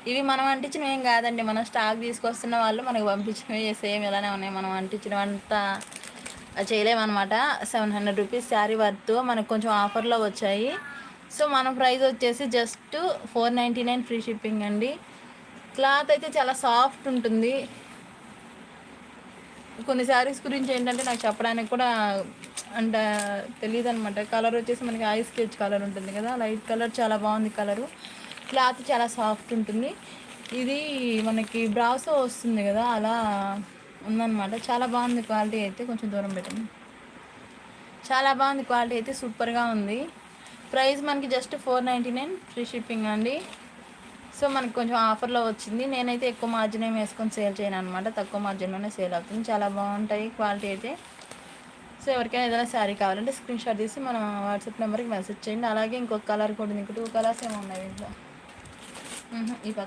ఇవి మనం అంటించినవి ఏం కాదండి, మనం స్టాక్ తీసుకొస్తున్న వాళ్ళు మనకు పంపించినవి సేమ్ ఇలానే ఉన్నాయి. మనం అంటించినవంతా చేయలేమన్నమాట. 700 రూపీస్ శారీ వర్త్ మనకు కొంచెం ఆఫర్లో వచ్చాయి. సో మన ప్రైస్ వచ్చేసి జస్ట్ 499 ఫ్రీ షిప్పింగ్ అండి. క్లాత్ అయితే చాలా సాఫ్ట్ ఉంటుంది. కొన్ని శారీస్ గురించి ఏంటంటే నాకు చెప్పడానికి కూడా అంటే తెలియదు అనమాట. కలర్ వచ్చేసి మనకి ఐ స్కెచ్ కలర్ ఉంటుంది కదా, లైట్ కలర్, చాలా బాగుంది కలరు. క్లాత్ చాలా సాఫ్ట్ ఉంటుంది. ఇది మనకి బ్రాసో వస్తుంది కదా, అలా ఉందన్నమాట. చాలా బాగుంది క్వాలిటీ అయితే. కొంచెం దూరం పెట్టండి. చాలా బాగుంది క్వాలిటీ అయితే, సూపర్గా ఉంది. ప్రైస్ మనకి జస్ట్ 499 ఫ్రీ షిప్పింగ్ అండి. సో మనకు కొంచెం ఆఫర్లో వచ్చింది. నేనైతే ఎక్కువ మార్జిన్ ఏమి వేసుకొని సేల్ చేయను అనమాట, తక్కువ మార్జిన్లోనే సేల్ అవుతుంది. చాలా బాగుంటాయి క్వాలిటీ అయితే. సో ఎవరికైనా ఏదైనా శారీ కావాలంటే స్క్రీన్ షాట్ తీసి మన వాట్సాప్ నెంబర్కి మెసేజ్ చేయండి. అలాగే ఇంకొక కలర్ కూడా ఉంది, ఇంకో 2 కలర్స్ ఏమో ఉన్నాయి దీంట్లో. ఈ